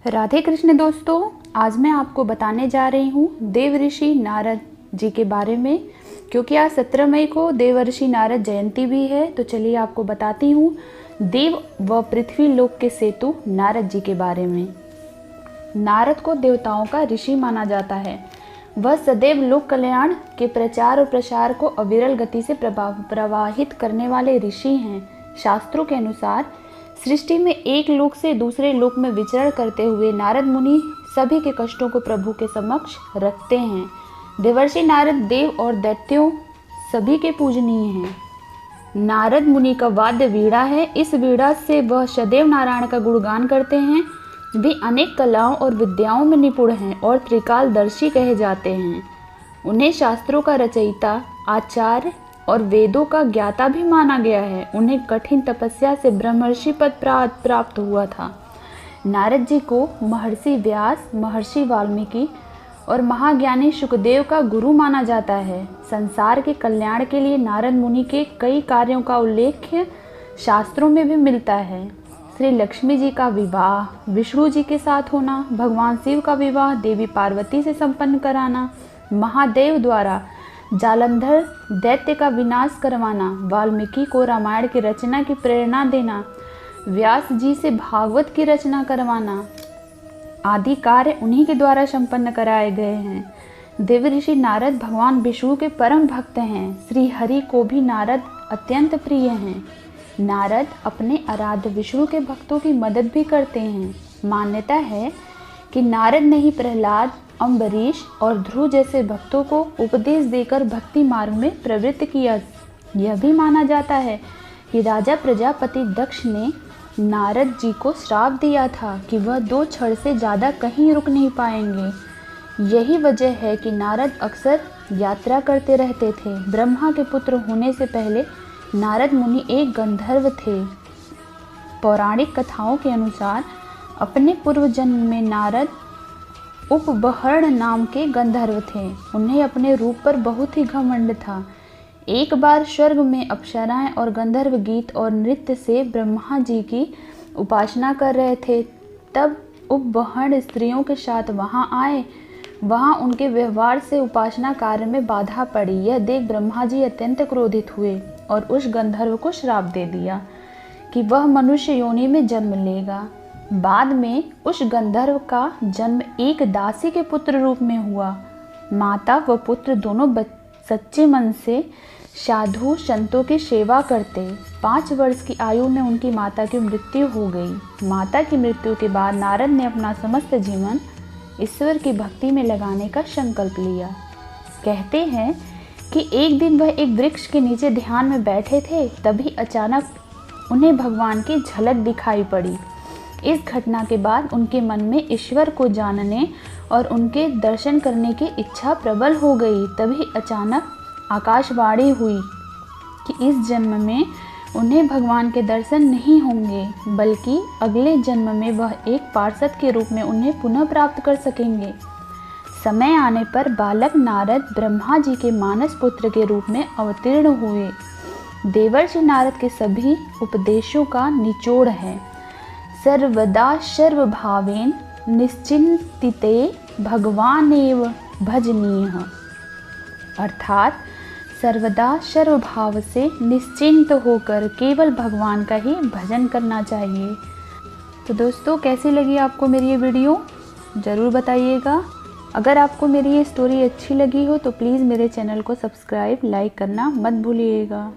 राधे कृष्ण दोस्तों, आज मैं आपको बताने जा रही हूँ देव ऋषि नारद जी के बारे में। क्योंकि आज 17 मई को देवर्षि नारद जयंती भी है, तो चलिए आपको बताती हूँ देव व पृथ्वी लोक के सेतु नारद जी के बारे में। नारद को देवताओं का ऋषि माना जाता है। वह सदैव लोक कल्याण के प्रचार और प्रसार को अविरल गति से प्रवाहित करने वाले ऋषि हैं। शास्त्रों के अनुसार सृष्टि में एक लोक से दूसरे लोक में विचरण करते हुए नारद मुनि सभी के कष्टों को प्रभु के समक्ष रखते हैं। देवर्षि नारद देव और दैत्यों सभी के पूजनीय हैं। नारद मुनि का वाद्य वीणा है। इस वीणा से वह सदैव नारायण का गुणगान करते हैं। वे अनेक कलाओं और विद्याओं में निपुण हैं और त्रिकालदर्शी कहे जाते हैं। उन्हें शास्त्रों का रचयिता, आचार्य और वेदों का ज्ञाता भी माना गया है। उन्हें कठिन तपस्या से ब्रह्मर्षि पद प्राप्त हुआ था। नारद जी को महर्षि व्यास, महर्षि वाल्मीकि और महाज्ञानी शुकदेव का गुरु माना जाता है। संसार के कल्याण के लिए नारद मुनि के कई कार्यों का उल्लेख शास्त्रों में भी मिलता है। श्री लक्ष्मी जी का विवाह विष्णु जी के साथ होना, भगवान शिव का विवाह देवी पार्वती से संपन्न कराना, महादेव द्वारा जालंधर दैत्य का विनाश करवाना, वाल्मीकि को रामायण की रचना की प्रेरणा देना, व्यास जी से भागवत की रचना करवाना आदि कार्य उन्हीं के द्वारा संपन्न कराए गए हैं। देव ऋषि नारद भगवान विष्णु के परम भक्त हैं। श्री हरि को भी नारद अत्यंत प्रिय हैं। नारद अपने आराध्य विष्णु के भक्तों की मदद भी करते हैं। मान्यता है कि नारद ने ही प्रहलाद, अम्बरीश और ध्रुव जैसे भक्तों को उपदेश देकर भक्ति मार्ग में प्रवृत्त किया। यह भी माना जाता है कि राजा प्रजापति दक्ष ने नारद जी को श्राप दिया था कि वह 2 क्षण से ज़्यादा कहीं रुक नहीं पाएंगे। यही वजह है कि नारद अक्सर यात्रा करते रहते थे। ब्रह्मा के पुत्र होने से पहले नारद मुनि एक गंधर्व थे। पौराणिक कथाओं के अनुसार अपने पूर्व जन्म में नारद उपबहर्ण नाम के गंधर्व थे। उन्हें अपने रूप पर बहुत ही घमंड था। एक बार स्वर्ग में अप्सराएं और गंधर्व गीत और नृत्य से ब्रह्मा जी की उपासना कर रहे थे। तब उपबहर्ण स्त्रियों के साथ वहां आए। वहां उनके व्यवहार से उपासना कार्य में बाधा पड़ी। यह देख ब्रह्मा जी अत्यंत क्रोधित हुए और उस गंधर्व को श्राप दे दिया कि वह मनुष्य योनि में जन्म लेगा। बाद में उस गंधर्व का जन्म एक दासी के पुत्र रूप में हुआ। माता व पुत्र दोनों सच्चे मन से साधु संतों की सेवा करते। 5 वर्ष की आयु में उनकी माता की मृत्यु हो गई। माता की मृत्यु के बाद नारद ने अपना समस्त जीवन ईश्वर की भक्ति में लगाने का संकल्प लिया। कहते हैं कि एक दिन वह एक वृक्ष के नीचे ध्यान में बैठे थे। तभी अचानक उन्हें भगवान की झलक दिखाई पड़ी। इस घटना के बाद उनके मन में ईश्वर को जानने और उनके दर्शन करने की इच्छा प्रबल हो गई। तभी अचानक आकाशवाणी हुई कि इस जन्म में उन्हें भगवान के दर्शन नहीं होंगे, बल्कि अगले जन्म में वह एक पार्षद के रूप में उन्हें पुनः प्राप्त कर सकेंगे। समय आने पर बालक नारद ब्रह्मा जी के मानस पुत्र के रूप में अवतीर्ण हुए। देवर्षि नारद के सभी उपदेशों का निचोड़ है सर्वदा सर्वभावेन निश्चिंतिते भगवानेव भजनीय। अर्थात सर्वदा सर्वभाव से निश्चिंत होकर केवल भगवान का ही भजन करना चाहिए। तो दोस्तों, कैसी लगी आपको मेरी ये वीडियो ज़रूर बताइएगा। अगर आपको मेरी ये स्टोरी अच्छी लगी हो तो प्लीज़ मेरे चैनल को सब्सक्राइब, लाइक करना मत भूलिएगा।